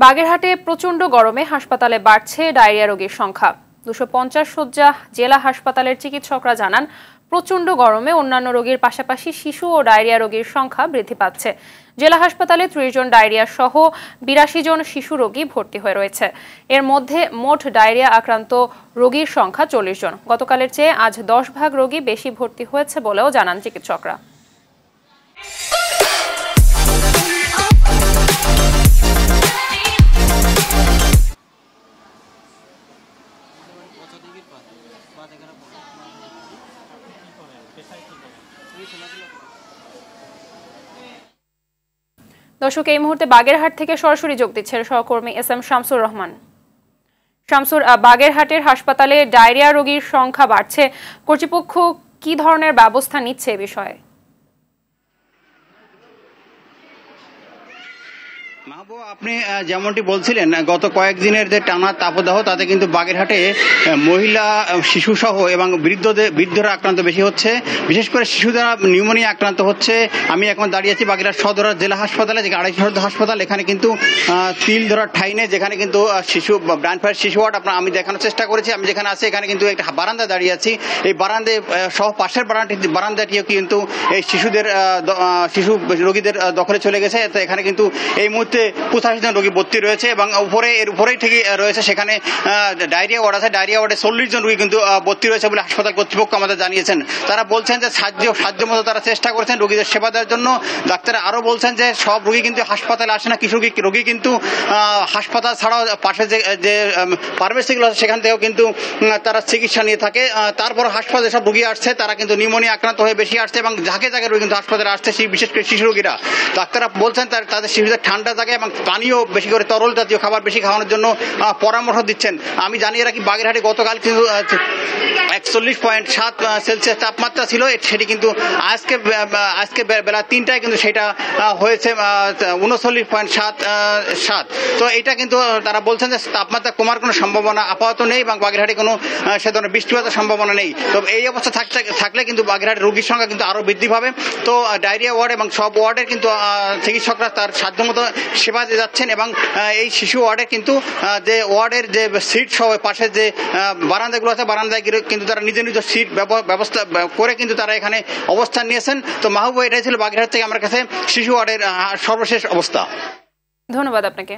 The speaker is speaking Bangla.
বাগেরহাটে প্রচণ্ড গরমে হাসপাতালে বাড়ছে ডায়রিয়া রোগীর সংখ্যা। 250 শয্যা জেলা হাসপাতালের চিকিৎসকরা জানান, প্রচণ্ড গরমে অন্যান্য রোগীর পাশাপাশি শিশু ও ডায়রিয়া রোগীর সংখ্যা বৃদ্ধি পাচ্ছে। জেলা হাসপাতালে 30 জন ডায়রিয়া সহ 82 জন শিশু রোগী ভর্তি হয়ে রয়েছে। এর মধ্যে মোট ডায়রিয়া আক্রান্ত রোগীর সংখ্যা 40 জন। গতকালের চেয়ে আজ 10 ভাগ রোগী বেশি ভর্তি হয়েছে বলেও জানান চিকিৎসকরা। দর্শক, এই মুহূর্তে বাগেরহাট থেকে সরাসরি যোগ দিচ্ছেন সহকর্মী এস.এম. শামসুর রহমান। শামসুর, বাগেরহাটের হাসপাতালে ডায়রিয়া রোগীর সংখ্যা বাড়ছে, কর্তৃপক্ষ কি ধরনের ব্যবস্থা নিচ্ছে এ বিষয়ে? মাহবুব, আপনি যেমনটি বলছিলেন, গত কয়েকদিনের যে টানা তাপদাহ তাতে কিন্তু বাগেরহাটে মহিলা, শিশু সহ এবং বৃদ্ধরা আক্রান্ত বেশি হচ্ছে। বিশেষ করে শিশুরা নিউমোনিয়া আক্রান্ত হচ্ছে। আমি এখন দাঁড়িয়ে আছি বাগেরহাট সদর জেলা হাসপাতালে, যে 250 হাসপাতাল। এখানে কিন্তু তিল ধরার ঠাঁই নেই, যেখানে কিন্তু শিশু ব্রাইন ফায়ার শিশু ওয়ার্ড আমি দেখানোর চেষ্টা করেছি। আমি যেখানে আছি এখানে কিন্তু একটা বারান্দা দাঁড়িয়ে আছি। এই বারান্দায় সহ পাশের বারান্দাটিও কিন্তু এই শিশু রোগীদের দখলে চলে গেছে। তো এখানে কিন্তু এই মুহূর্তে 85 জন রোগী ভর্তি রয়েছে এবং এর উপরেই ঠিকই রয়েছে সেখানে ডায়রিয়া ওয়ার্ড আছে। ডায়রিয়া ওয়ার্ডে 40 জন রোগী কিন্তু ভর্তি রয়েছে বলে হাসপাতাল কর্তৃপক্ষ আমাদের জানিয়েছেন। তারা বলছেন যে সাধ্য মতো তারা চেষ্টা করেছেন রোগীদের সেবা দেওয়ার জন্য। ডাক্তাররা আরো বলছেন যে সব রোগী কিন্তু হাসপাতালে আসে না, কিছু রোগী কিন্তু হাসপাতাল ছাড়াও পাশে যে ফার্মেসিগুলো আছে সেখান থেকেও কিন্তু তারা চিকিৎসা নিয়ে থাকে। তারপর হাসপাতালে সব রোগী আসছে, তারা কিন্তু নিউমোনিয়া আক্রান্ত হয়ে বেশি আসছে এবং জায়গায় রোগী কিন্তু হাসপাতালে আসছে, বিশেষ করে শিশু রোগীরা। ডাক্তাররা বলছেন তাদের শিশুদের ঠান্ডা জায়গায় এবং পানীয় বেশি করে তরল জাতীয় খাবার বেশি খাওয়ানোর জন্য পরামর্শ দিচ্ছেন। আমি জানিয়ে রাখি, বাগেরহাটে গতকাল কিন্তু 41.7 সেলসিয়াস তাপমাত্রা ছিল, সেটি কিন্তু আজকে বেলা 3টায় কিন্তু সেটা হয়েছে 39.7। তো এটা কিন্তু তারা বলছেন যে তাপমাত্রা কমার কোনো সম্ভাবনা আপাতত নেই এবং বাগেরহাটে কোনো সে ধরনের বৃষ্টিপাতের সম্ভাবনা নেই। তো এই অবস্থা থাকলে কিন্তু বাগেরহাটের রোগীর সংখ্যা কিন্তু আরো বৃদ্ধি পাবে। তো ডায়রিয়া ওয়ার্ড এবং সব ওয়ার্ডের কিন্তু চিকিৎসকরা তার সাধ্যমতো সেবা দিয়ে যাচ্ছেন এবং এই শিশু ওয়ার্ডে কিন্তু যে ওয়ার্ডের যে সিট সহ পাশে যে বারান্দাগুলো আছে, বারান্দায় কিন্তু তারা নিজ সিট ব্যবস্থা করে কিন্তু তারা এখানে অবস্থান নিয়েছেন। তো মাহবুব, এটাই ছিল বাগেরহাট থেকে আমার কাছে শিশু ওয়ার্ডের সর্বশেষ অবস্থা। ধন্যবাদ আপনাকে।